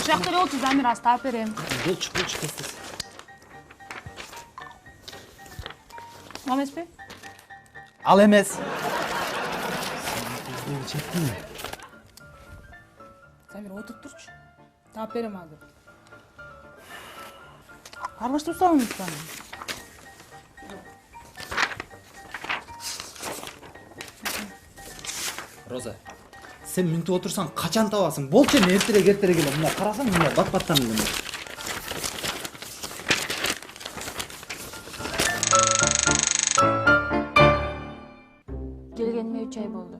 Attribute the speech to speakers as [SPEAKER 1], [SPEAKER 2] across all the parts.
[SPEAKER 1] жакта эле болчу, Замир, аз таап берем.
[SPEAKER 2] Болчу, тез.
[SPEAKER 1] Ал эмеспи?
[SPEAKER 2] Ал эмес.
[SPEAKER 1] Замир, отуруп турчу. Таап берем азыр. Аралаштырып салыңыз баны.
[SPEAKER 2] Роза, сен мүнтүп отурсаң качан табасың? Болчу, мен эртерээк келем. Мына карасаң, мына бат-баттан элем.
[SPEAKER 1] Келгениме 3 ай болду.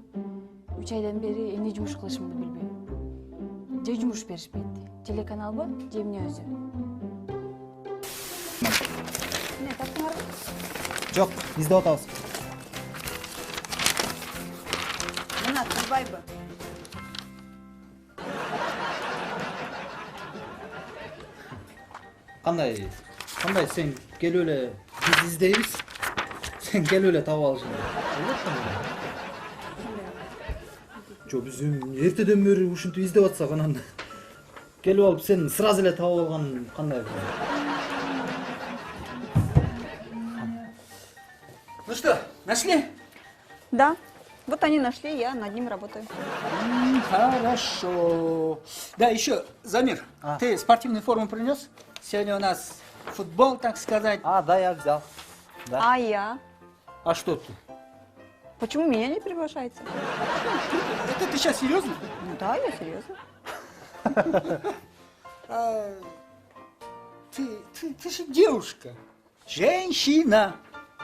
[SPEAKER 1] 3 айдан бери эмне жумуш кылышымды билбейм. Же жумуш беришпейт. Телеканалбы, же эмне өзү. Эмне таптыңарбы?
[SPEAKER 2] Жок, издеп атабыз.
[SPEAKER 3] Мына кызбайбы?
[SPEAKER 2] Кандай сен келип эле биз издейбиз. Сен келип эле таап алышың керек. Жок, биз эртеден бери ушинтип издеп атсак, анан келип алып сен сразу эле таап алган кандай?
[SPEAKER 4] Ну что, нашли?
[SPEAKER 3] Да. Вот они нашли, я над ним работаю.
[SPEAKER 4] Хорошо. Да, еще, Замир, ты спортивную форму принес? Сегодня у нас футбол, так сказать.
[SPEAKER 2] Да, я взял. Да.
[SPEAKER 3] А я?
[SPEAKER 4] А что ты?
[SPEAKER 3] Почему меня не приглашаете?
[SPEAKER 4] Это ты сейчас серьезно?
[SPEAKER 3] Ну да, я серьезно.
[SPEAKER 4] Ты же девушка. Женщина.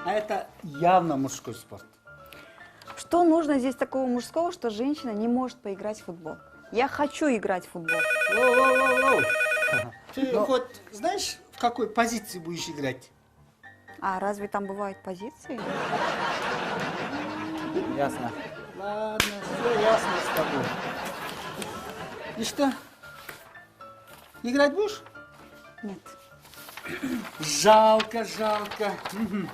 [SPEAKER 4] А это явно мужской спорт.
[SPEAKER 3] Что нужно здесь такого мужского, что женщина не может поиграть в футбол? Я хочу играть в футбол.
[SPEAKER 4] Воу. Ты хоть знаешь, в какой позиции будешь играть?
[SPEAKER 3] А разве там бывают позиции?
[SPEAKER 2] Ясно.
[SPEAKER 4] Ладно, все ясно с тобой. И что? Играть будешь?
[SPEAKER 3] Нет.
[SPEAKER 4] Жалко. Мгм.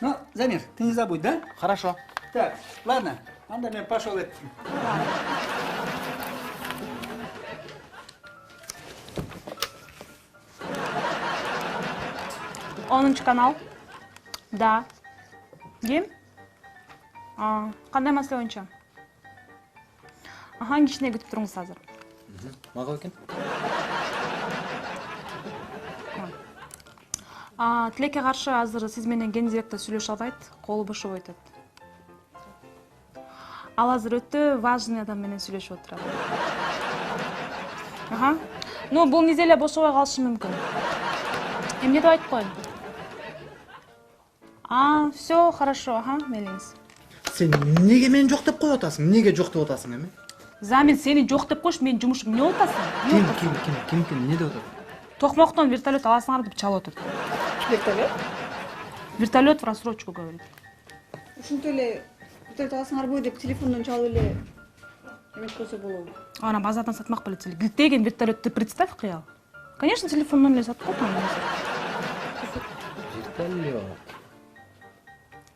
[SPEAKER 4] Ну, Замир, ты не забудь, да?
[SPEAKER 2] Хорошо.
[SPEAKER 4] Так, ладно, анда мен пошел это.
[SPEAKER 1] Онунчу канал. Да. Ким? Кандай маселе боюнча? Кичине күтүп туруңуз азыр.
[SPEAKER 2] Мага экен?
[SPEAKER 1] Тилекке каршы азыр сиз менен ген директор сүйлөшө албайт, колу бошобой атат. Ал азыр өтө важный адам менен сүйлөшүп отурат. Ну, бул неделя бошобой калышы мүмкүн. Эмне деп айтып коеюн? Все хорошо, мейлиңиз.
[SPEAKER 2] Сен неге мен жок деп коюп атасың? Неге жок деп атасың эми?
[SPEAKER 1] Замин, сени жок деп коюш, менин жумушум эмне болуп атасың?
[SPEAKER 2] Ким, эмне деп атат?
[SPEAKER 1] Токмоктон вертолет аласыңар деп чалып атат.
[SPEAKER 3] Вертолет?
[SPEAKER 1] Вертолет в рассрочку говорит.
[SPEAKER 3] Ушинтип эле вертолет аласыңарбы деп телефондон чалып эле эметип койсо болобу?
[SPEAKER 1] Ана базардан сатмак белет эле. Гилтеген вертолетти представь, кыял. Конечно, телефондон эле сатып коет.
[SPEAKER 2] Вертолет.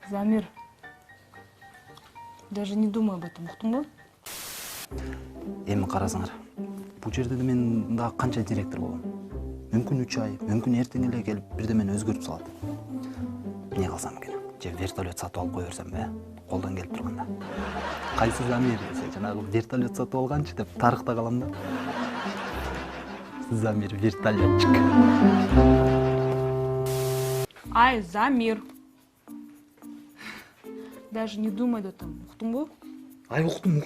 [SPEAKER 1] Замир, даже не думай об этом, уктуңбу?
[SPEAKER 2] Эми карасаңар. Бул жерде мен дагы канча директор болом? Мүмкүн 3 ай, мүмкүн эртең эле келип бирдемени өзгөртүп салат. Эмне кылсам экен? Же вертолет сатып алып кое берсем бе? Колдон келип турганда. Кайсы Замир десе, жанагы вертолет сатып алганчы деп тарыхта калам да. Замир вертолетчик.
[SPEAKER 1] Ай, Замир. Даже не думай об этом, уктуңбу?
[SPEAKER 2] Ай, уктум.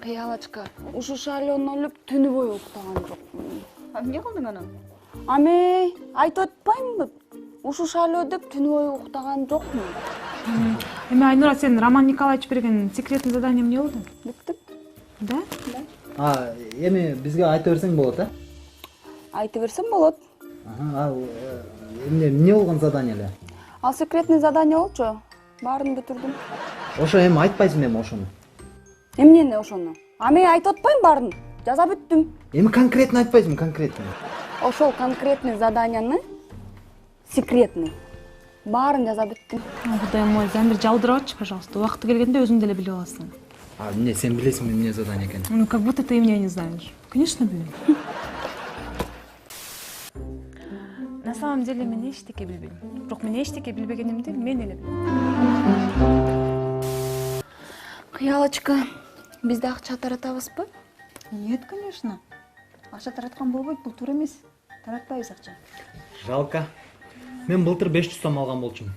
[SPEAKER 3] Кыялачка, ушу шайлоону өлүп түнү бою уктаган жокмун. Эмне кылдың анан? Ами, айтып атпаймынбы? Ушу шайлоо деп түнү бою уктаган жокмун.
[SPEAKER 1] Эми Айнура, сен Роман Николаевич берген секретный задание эмне болду?
[SPEAKER 3] Бүттүм.
[SPEAKER 1] Да?
[SPEAKER 2] Эми бизге айта берсең болот, а?
[SPEAKER 3] Айта берсем болот.
[SPEAKER 2] Ал эмне болгон задание эле?
[SPEAKER 3] Ал секретный задание болчу. Баарын бүтүрдүм.
[SPEAKER 2] Ошо эми айтпайсың эми ошону.
[SPEAKER 3] Эмнени ошону? Ами айтып атпайм баарын. Жаза бүттүм.
[SPEAKER 2] Эми конкретно айтпайсың, конкретно.
[SPEAKER 3] Ошол конкретный заданияны секретный Баарын жаза бүттүм.
[SPEAKER 1] Кудайым ой, Замир жалдырабатчы, пожалуйста. Убакыты келгенде өзүң деле билип аласың.
[SPEAKER 2] А эмне, сен билесиңби эмне задание экенин?
[SPEAKER 1] Ну, как будто ты меня не знаешь. Конечно, билем. На самом деле мен эчтеке билбейм. Бирок мен эчтеке билбегенимди мен эле билем.
[SPEAKER 3] Кыялочка, бизде акча таратабызбы?
[SPEAKER 5] Нет, конечно. Акча тараткан болбойт, бул туура эмес. Таратпайбыз акча.
[SPEAKER 2] Жалко. Мен былтыр 500 сом алган болчумун.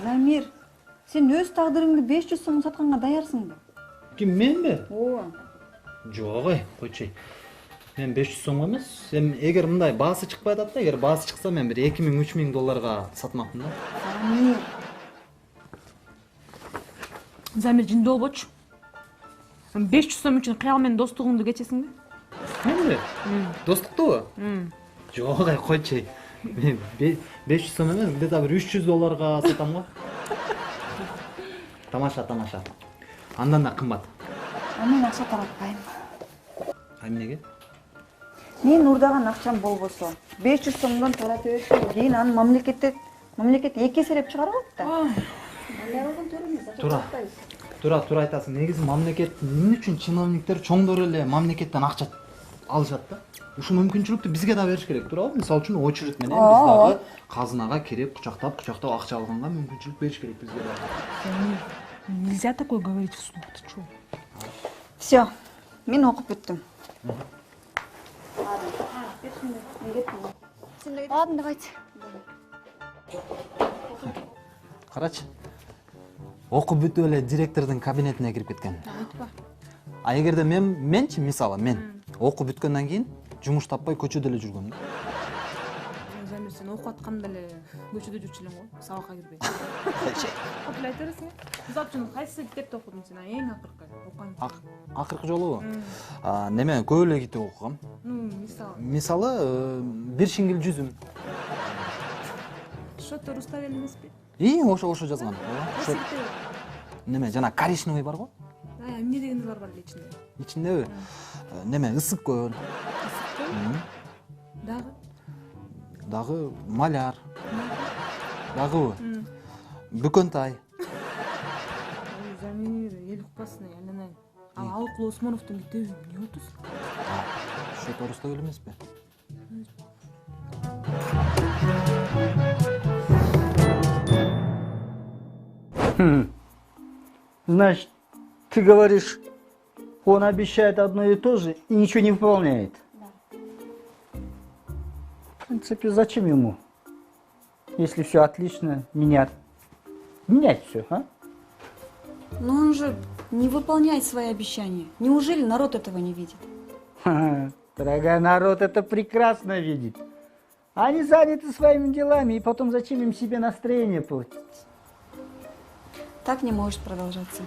[SPEAKER 5] Замир, сен өз тагдырыңды 500 сом сатканга даярсыңбы?
[SPEAKER 2] Ким, менби?
[SPEAKER 5] Ооба.
[SPEAKER 2] Жок ой, койчу. Мен 500 сомго эмес. Эгер мындай баасы чыкпай атат да, эгер баасы чыкса мен бир 2000-3000 долларга сатмакмын да.
[SPEAKER 5] Замир,
[SPEAKER 1] Замир жиндүү болбочу. 500 сом үчүн кыял менен достугуңду кечесиңби?
[SPEAKER 2] Менби? Достуктубу? Жок ой, койчу. Мен 500 сом эмес, где-то бир 300 долларга сатам го. Тамаша. Андан да кымбат.
[SPEAKER 5] мен акча таратпайм.
[SPEAKER 2] Эмнеге?
[SPEAKER 5] Мен урдаган акчам болбосо 500 сомдон таратып өтсөм, кийин аны мамлекет 2 эселеп чыгарып да. Балдарыбын төрөмүз, акча
[SPEAKER 2] Тура.
[SPEAKER 5] таратпайбыз.
[SPEAKER 2] Туура айтасың. Негизи мамлекет эмне үчүн чиновниктер чоңдор эле мамлекеттен акча алышат да? Ушул мүмкүнчүлүктү бизге да бериш керек, туурабы? Мисалы үчүн очередь менен биз дагы казынага кирип, кучактап акча алганга мүмкүнчүлүк бериш керек бизге да.
[SPEAKER 1] Нельзя такое говорить вслух, ты чё?
[SPEAKER 5] Все, мен окуп бүттүм.
[SPEAKER 3] Ладно, давайте.
[SPEAKER 2] Карачы. Окуп бүтүп эле директордун кабинетине кирип кеткен. А эгерде менчи, мисалы, мен окуп бүткөндөн кийин жумуш таппай көчөдө эле жүргөм да.
[SPEAKER 1] Замир, сен окуп атканда эле көчөдө жүрчү элең го, сабакка кирбей. Көп эле айта бересиң. Мисалы үчүн кайсы китепти окудуң сен? Эң акыркы окуган.
[SPEAKER 2] Акыркы жолу неме көп эле китеп окугам.
[SPEAKER 1] Ну, мисалы.
[SPEAKER 2] Мисалы, бир шиңгил жүзүм.
[SPEAKER 1] Что-то Руставель эмеспи?
[SPEAKER 2] Ошо жазган.
[SPEAKER 1] Кайсы китеби?
[SPEAKER 2] Неме жана коричневый бар го?
[SPEAKER 1] Эмне дегендер бар эле ичинде?
[SPEAKER 2] Ичиндеби? Неме ысык көл.
[SPEAKER 1] Дагы?
[SPEAKER 2] Дагы маляр. Дагы Бүкөнтай.
[SPEAKER 1] Замир, эл укпасын, айланайын. Ал Алыкул Осмоновдун китеби эмне отуз?
[SPEAKER 2] Ошо тоорусунда эле эмеспи?
[SPEAKER 6] Значит, ты говоришь, он обещает одно и то же и ничего не выполняет? Да. В принципе, зачем ему, если все отлично, менять все, а?
[SPEAKER 5] Но он же не выполняет свои обещания. Неужели народ этого не видит?
[SPEAKER 6] Ха-ха, дорогая, народ это прекрасно видит. Они заняты своими делами, и потом зачем им себе настроение портить?
[SPEAKER 5] Так не может продолжаться.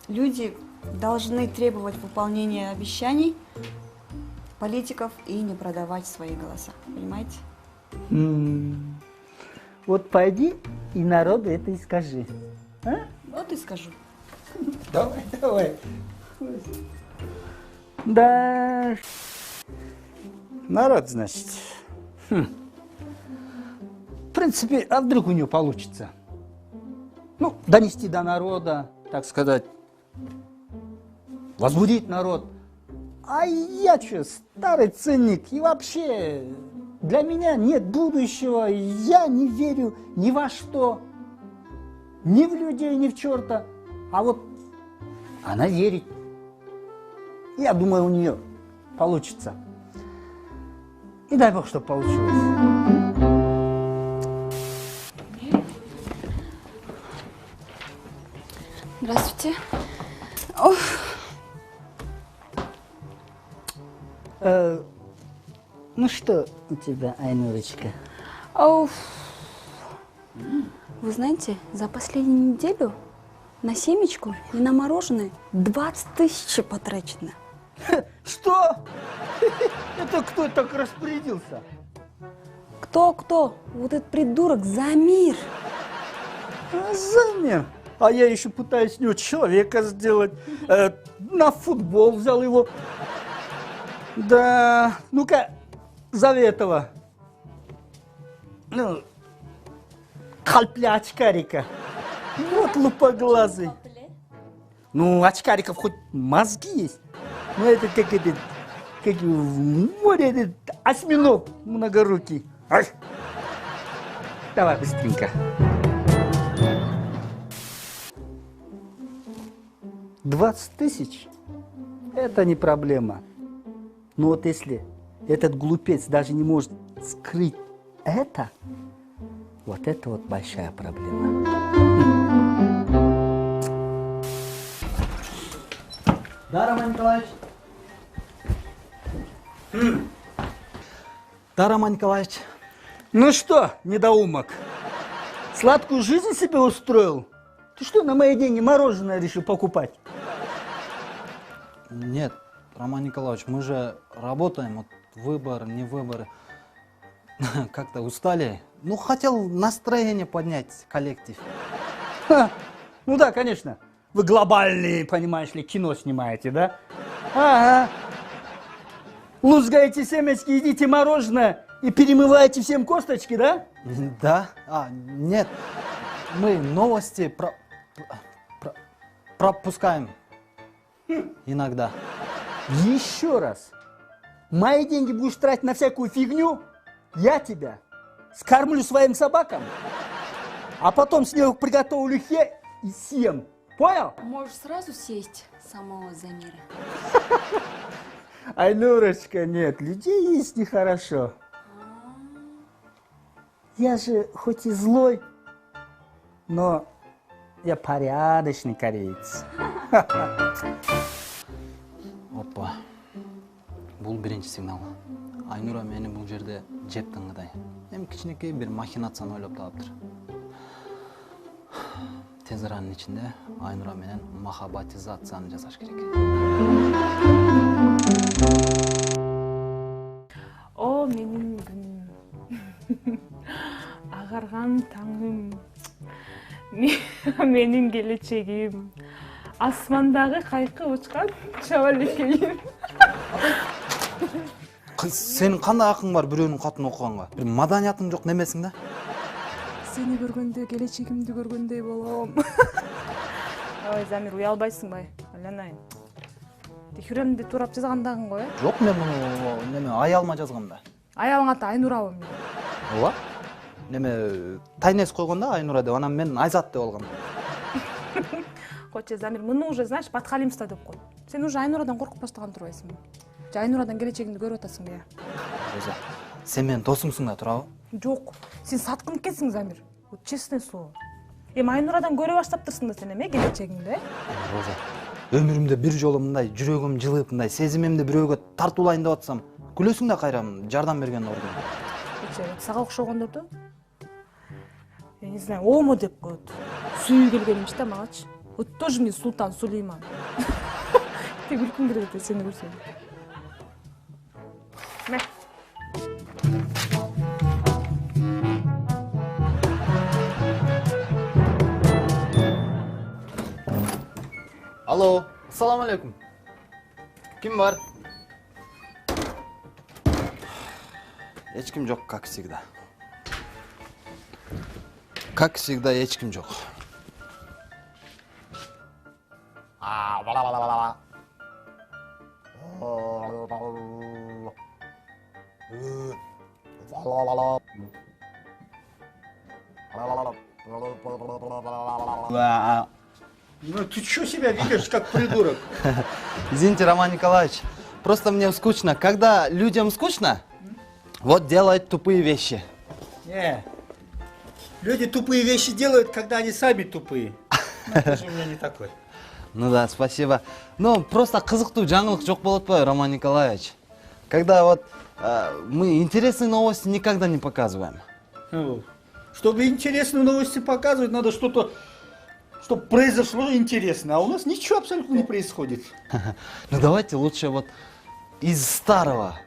[SPEAKER 5] Люди должны требовать выполнения обещаний политиков и не продавать свои голоса. Понимаете?
[SPEAKER 6] Вот пойди и народу это и скажи. А?
[SPEAKER 5] Вот и скажу.
[SPEAKER 6] Давай. Да. Народ, значит. В принципе, а вдруг у него получится? Ну, донести до народа, так сказать, возбудить народ. А я что, старый ценник, и вообще для меня нет будущего, я не верю ни во что, ни в людей, ни в черта. А вот она верит. Я думаю, у нее получится. И дай бог, чтобы получилось.
[SPEAKER 3] Здравствуйте.
[SPEAKER 6] Ну что у тебя, Айнурочка?
[SPEAKER 3] Вы знаете, за последнюю неделю на семечку и на мороженое 20 000 потрачено.
[SPEAKER 6] Что? Это кто так распорядился?
[SPEAKER 3] Кто? Вот этот придурок Замир.
[SPEAKER 6] Замер. А я еще пытаюсь с него человека сделать. На футбол взял его. Да, ну-ка, зови этого. Ну, Халпля очкарика. Вот лупоглазый. Ну, у очкариков хоть мозги есть. Ну, это как в море этот осьминог многорукий. Ай. Давай быстренько. 20 тысяч – это не проблема. Но вот если этот глупец даже не может скрыть это, вот это вот большая проблема.
[SPEAKER 2] Да, Роман Николаевич? Да, Роман Николаевич.
[SPEAKER 6] Ну что, недоумок, сладкую жизнь себе устроил? Ты что, на мои деньги мороженое решил покупать?
[SPEAKER 2] Нет, Роман Николаевич, мы же работаем, вот выбор, не выбор. Как-то устали. Ну, хотел настроение поднять, коллектив.
[SPEAKER 6] Ха, ну да, конечно. Вы глобальные, понимаешь ли, кино снимаете, да? Ага. Лузгаете семечки, едите мороженое и перемываете всем косточки, да?
[SPEAKER 2] Да? Нет. Мы новости пропускаем. Иногда.
[SPEAKER 6] Еще раз. Мои деньги будешь тратить на всякую фигню, я тебя скормлю своим собакам, а потом с него приготовлю хе и съем. Понял?
[SPEAKER 3] Можешь сразу сесть самого Замира.
[SPEAKER 6] Айнурочка, нет, людей есть нехорошо. Я же хоть и злой, но я порядочный кореец.
[SPEAKER 2] Опа. Бул биринчи сигнал. Айнура мени бул жерде жеп тыңгыдай. Эми кичинекей бир махинацияны ойлоп таптыр. Тез аранын ичинде Айнура менен махабатизацияны жасаш керек.
[SPEAKER 1] О, менин күнүм. Агарган таңым. Менин келечегим. Асмандагы кайкы учкан чабалекейим.
[SPEAKER 2] Сенин кандай акың бар бирөөнүн катын окуганга? Бир маданиятың жок немесиң да?
[SPEAKER 1] Сени көргөндө келечегимди көргөндөй болом. Ой, Замир, уялбайсың бай. Айланайын. Текүремди туурап жазгандагың го, э?
[SPEAKER 2] Жок, мен муну неме аялма жазгам да.
[SPEAKER 1] Аялың аты Айнурабы мен.
[SPEAKER 2] Ооба. Неме тайнес койгондо Айнура деп, анан мен Айзат деп алгам.
[SPEAKER 1] Койчу, Замир, муну уже, знаешь, подхалимство деп кой. Сен уже Айнурадан коркуп баштаган турбайсыңбы? Же Айнурадан келечегиңди көрүп атасың бе?
[SPEAKER 2] Роза, сен менин досумсуң да, турабы?
[SPEAKER 1] Жок, сен саткын экенсиң, Замир. Вот честное слово. Эми Айнурадан көрө баштаптырсың да сен эме келечегиңди, э?
[SPEAKER 2] Роза, өмүрүмдө бир жолу мындай жүрөгүм жылып, мындай сезимимди бирөөгө тартуулайын деп атсам, күлөсүң да кайра жардам берген ордуна.
[SPEAKER 1] Койчу, сага окшогондорду я не знаю, омо деп коет. Сүйүү келгенимч да магачы. Вот тоже мне Султан Сулейман. Ты күлкүң келет сени көрсөм. Мә.
[SPEAKER 2] Алло, ассаламу алейкум. Ким бар? Эч ким жок, как всегда. Как всегда, эч ким жок.
[SPEAKER 6] Ну ты что себя ведешь, как придурок?
[SPEAKER 2] Извините, Роман Николаевич, просто мне скучно. Когда людям скучно, вот делают тупые вещи.
[SPEAKER 6] Не, люди тупые вещи делают, когда они сами тупые. Ну, ты же у меня не такой.
[SPEAKER 2] Ну да, спасибо. Ну, просто кызыктуу жаңылык жок болот атпайбы, Роман Николаевич? Когда вот мы интересные новости никогда не показываем.
[SPEAKER 6] Ну, чтобы интересные новости показывать, надо что-то, чтобы произошло интересное. А у нас ничего абсолютно не происходит.
[SPEAKER 2] Ну давайте лучше вот из старого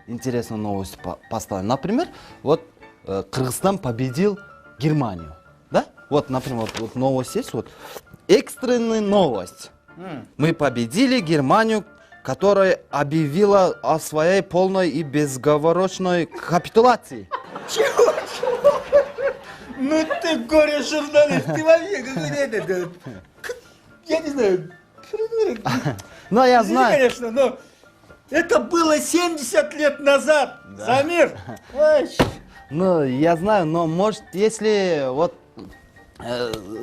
[SPEAKER 2] интересную новость поставим. Например, вот Кыргызстан победил Германию. Да? Вот, например, вот новость есть, вот экстренная новость. Мы победили Германию, которая объявила о своей полной и безоговорочной капитуляции.
[SPEAKER 6] Чего? Ну ты горе-журналист, ты вообще какой-то, я не знаю,
[SPEAKER 2] Но я
[SPEAKER 6] извини,
[SPEAKER 2] знаю.
[SPEAKER 6] конечно, но это было 70 лет назад, Замир. Ой,
[SPEAKER 2] Ну, я знаю, но может, если вот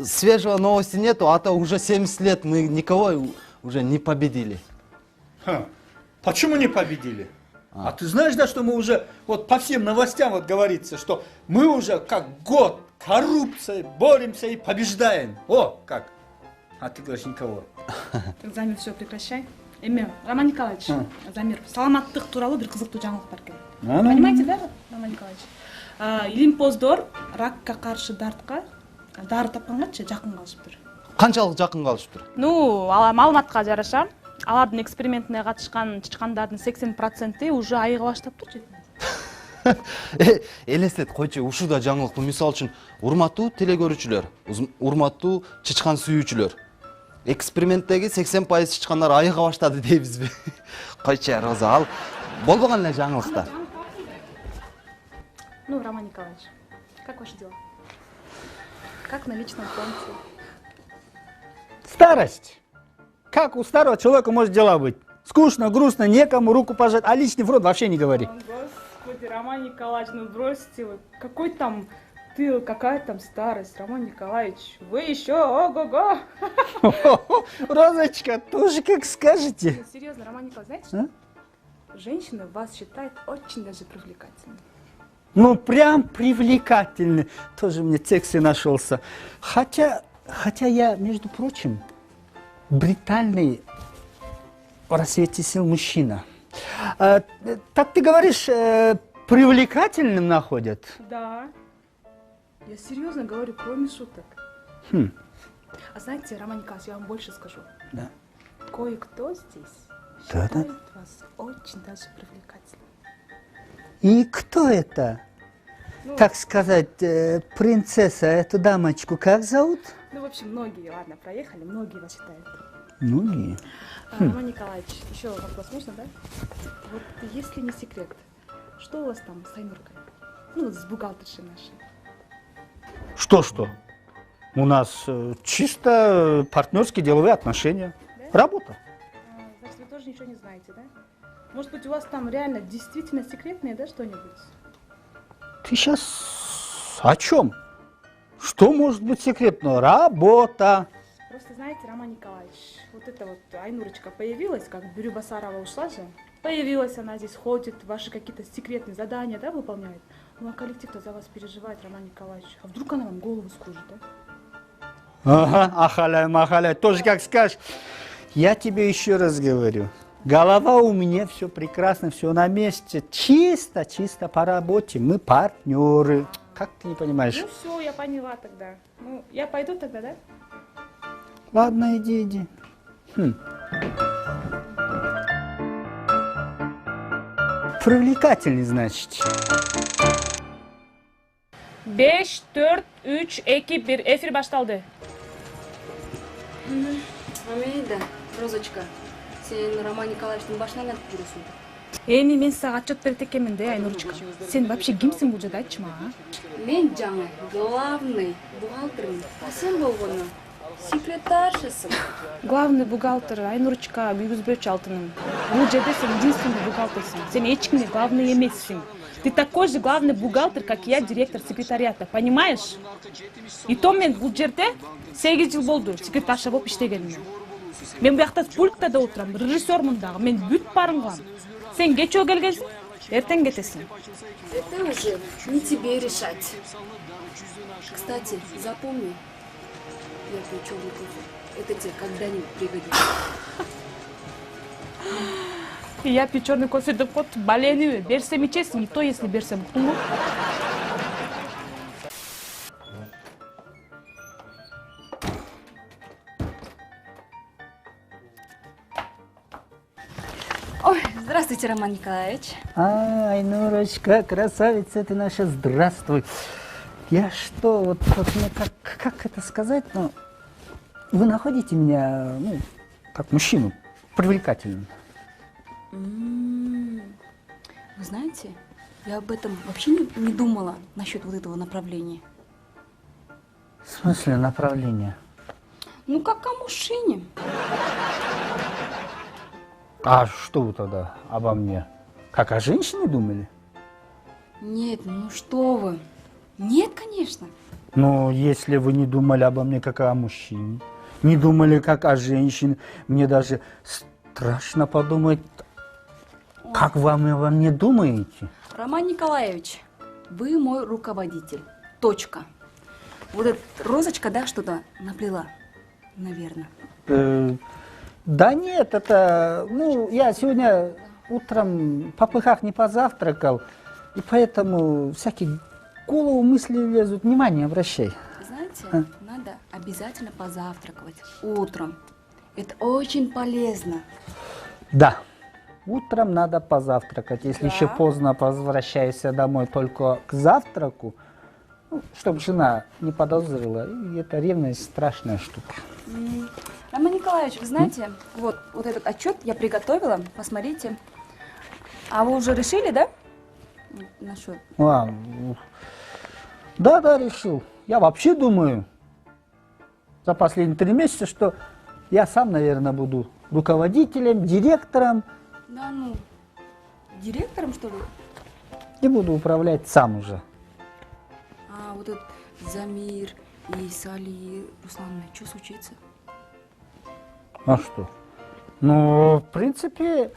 [SPEAKER 2] свежего новости нету, а то уже 70 лет мы никого уже не победили.
[SPEAKER 6] ха, почему не победили? А ты знаешь, да, что мы уже, вот по всем новостям вот говорится, что мы уже как год коррупцией боремся и побеждаем. О, как. А ты говоришь, никого.
[SPEAKER 1] Замир, все, прекращай. Эме, Роман Николаевич, Замир, саламаттык тууралуу бир кызыктуу жаңылык бар экен. Понимаете, да, Роман Николаевич? Илимпоздор ракка каршы дары тапкангачы жакын калышыптыр.
[SPEAKER 2] Канчалык жакын калышыптыр?
[SPEAKER 1] Ну, маалыматка жараша, алардын экспериментине катышкан чычкандардын 80% уже айыга баштаптыр жети.
[SPEAKER 2] Элестет койчу, ушул да жаңылык. Мисалы үчүн, урматтуу телекөрүүчүлөр, урматтуу чычкан сүйүүчүлөр. Эксперименттеги 80% чычкандар айыга баштады дейбизби? Койчу, Роза, ал болбогон эле жаңылык да.
[SPEAKER 1] Ну, Роман Николаевич, как ваши дела? Как на личном фронте?
[SPEAKER 6] Старость. Как у старого человека может дела быть? Скучно, грустно, некому руку пожать, а личный фронт вообще не говори.
[SPEAKER 1] Господи, Роман Николаевич, ну бросьте вы. Какой там ты, какая там старость, Роман Николаевич? Вы еще ого-го.
[SPEAKER 6] Розочка, тоже как скажете.
[SPEAKER 1] Ну, серьезно, Роман Николаевич, знаете что? Женщины вас считают очень даже привлекательным.
[SPEAKER 6] Ну, прям привлекательный. Тоже мне секси нашелся. Хотя я, между прочим, брутальный в рассвете сил мужчина. Так ты говоришь, привлекательным находят?
[SPEAKER 1] Да. Я серьезно говорю, кроме шуток. А знаете, Роман Николаевич, я вам больше скажу.
[SPEAKER 6] Да.
[SPEAKER 1] Кое-кто здесь
[SPEAKER 6] Да-да.
[SPEAKER 1] считает вас очень даже привлекательным.
[SPEAKER 6] И кто это? Так сказать, принцесса, эту дамочку как зовут?
[SPEAKER 1] Ну, в общем, многие, ладно, проехали, многие вас считают.
[SPEAKER 6] Многие.
[SPEAKER 1] Роман Николаевич, еще вопрос можно, да? Вот если не секрет, что у вас там с Айнуркой? Ну, с бухгалтершей нашей.
[SPEAKER 6] Что? У нас чисто партнерские деловые отношения.
[SPEAKER 1] Да?
[SPEAKER 6] Работа.
[SPEAKER 1] Значит, вы тоже ничего не знаете, да? Может быть, у вас там реально действительно секретное, да, что-нибудь?
[SPEAKER 6] Ты сейчас о чем? Что может быть секретно? Работа.
[SPEAKER 1] Просто знаете, Роман Николаевич, вот эта вот Айнурочка появилась, как Бюрю Басарова ушла же. Появилась она здесь, ходит, ваши какие-то секретные задания, да, выполняет. Ну, а коллектив-то за вас переживает, Роман Николаевич. А вдруг она вам голову скружит, да?
[SPEAKER 6] Ага, ахаляй, тоже как скажешь. Я тебе еще раз говорю. Голова у меня все прекрасно, все на месте. Чисто по работе. Мы партнеры. Как ты не понимаешь?
[SPEAKER 1] Ну, все, я поняла тогда. Ну, я пойду тогда, да?
[SPEAKER 6] Ладно, иди. Привлекательный, значит.
[SPEAKER 1] 5, 4, 3, 2, 1, эфир башталды.
[SPEAKER 3] Амейда, Розочка, сен Роман Николаевичтің башынан айтып жүресің.
[SPEAKER 1] Эми мен сага отчет берет экенмин да, Айнурочка. Сен вообще кимсиң бул жерде, айтчы мага?
[SPEAKER 3] Мен жаңы главный бухгалтермин. А сен болгону секретаршысың.
[SPEAKER 1] Главный бухгалтер Айнурочка Бүйгүзбөчү Алтыным. Бул жерде сен единственный бухгалтерсың. Сен эчкимге главный эмессиң. Ты такой же главный бухгалтер, как и я, директор секретариата, понимаешь? И то мен бул жерде 8 жыл болду секретарша болуп иштегениме. Мен буякта пульттада отурам, режиссермун дагы, мен бүт барын кылам. Сен кечөө келгенсиң, эртең кетесиң.
[SPEAKER 3] Это уже не тебе решать. Кстати, запомни, я пью черный кофе. Это тебе когда-нибудь пригодится.
[SPEAKER 1] И я пью черный кофе деп кот, балени берсем ичесиң, и то если берсем, уктуңбу?
[SPEAKER 3] Ой, здравствуйте, Роман Николаевич.
[SPEAKER 6] Ай, Нурочка, красавица ты наша, здравствуй. Я что, вот мне как это сказать, ну, вы находите меня, ну, как мужчину, привлекательным?
[SPEAKER 3] Вы знаете, я об этом вообще не думала насчет вот этого направления.
[SPEAKER 6] В смысле направление?
[SPEAKER 3] Ну, как о мужчине.
[SPEAKER 6] А что вы тогда обо мне? Как о женщине думали?
[SPEAKER 3] Нет, ну что вы. Нет, конечно.
[SPEAKER 6] Но если вы не думали обо мне как о мужчине, не думали как о женщине, мне даже страшно подумать, как вам обо мне думаете.
[SPEAKER 3] Роман Николаевич, вы мой руководитель. Точка. Вот эта розочка, да, что-то наплела, наверное.
[SPEAKER 6] Да нет, это, ну, я сегодня утром в попыхах не позавтракал, и поэтому всякие голову мысли лезут, внимание обращай.
[SPEAKER 3] Знаете, надо обязательно позавтракать утром. Это очень полезно.
[SPEAKER 6] Да, утром надо позавтракать. Если
[SPEAKER 3] Да.
[SPEAKER 6] еще поздно возвращаешься домой только к завтраку, ну, чтобы жена не подозрила, и это ревность страшная штука.
[SPEAKER 3] Роман Николаевич, вы знаете, вот этот отчет я приготовила, посмотрите. А вы уже решили, да? Насчет.
[SPEAKER 6] Да, решил. Я вообще думаю за последние 3 месяца, что я сам, наверное, буду руководителем, директором
[SPEAKER 3] Да ну, директором, что ли?
[SPEAKER 6] и буду управлять сам уже.
[SPEAKER 3] А вот этот Замир и Сали, Руслановна, что случится?
[SPEAKER 6] А что? Ну, в принципе,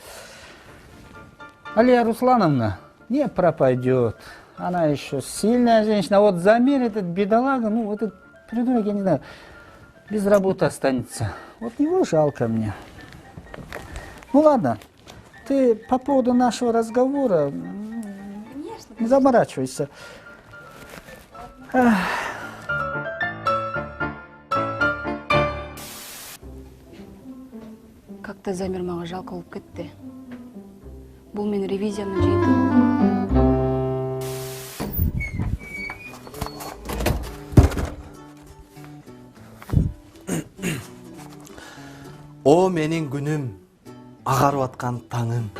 [SPEAKER 6] Алия Руслановна не пропадет. Она еще сильная женщина. А вот Замир, этот бедолага, ну, этот придурок, я не знаю, без работы останется. Вот его жалко мне. Ну, ладно, ты по поводу нашего разговора
[SPEAKER 3] Конечно.
[SPEAKER 6] не заморачивайся.
[SPEAKER 3] Как-то Замир мага жалко болып кетті. Бұл мен ревизияны жиынтығы.
[SPEAKER 2] О менин күнүм, агарып аткан таңым.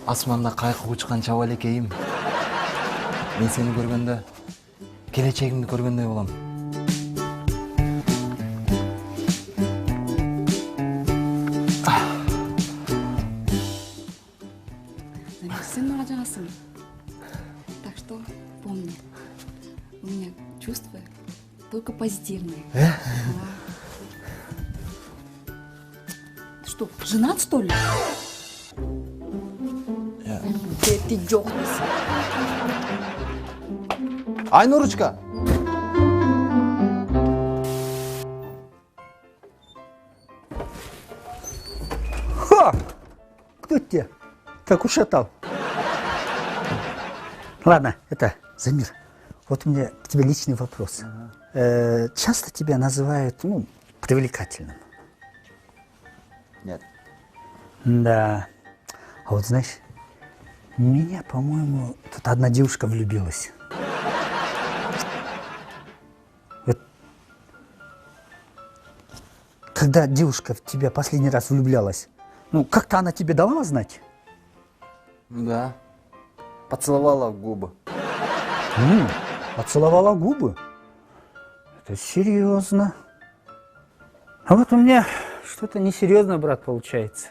[SPEAKER 2] Асманда кайкы учкан чабалекейим. Мен сени көргөндө, келечегимди көргөндөй болом.
[SPEAKER 3] Замир, сен мага жағасың. Так что помни, у меня чувства только позитивные. Да. Ты что, женат, что ли? Ты дёхнешься.
[SPEAKER 2] Айнурочка!
[SPEAKER 6] Ха! Кто тебя так ушатал? Ладно, это, Замир, вот у меня к тебе личный вопрос. Часто тебя называют, ну, привлекательным?
[SPEAKER 2] Нет.
[SPEAKER 6] Да. А вот знаешь, в меня, по-моему, тут одна девушка влюбилась. Вот, когда девушка в тебя последний раз влюблялась, ну, как-то она тебе давала знать?
[SPEAKER 2] Да. Поцеловала в губы.
[SPEAKER 6] Поцеловала губы? Это серьезно. А вот у меня что-то несерьезно, брат, получается.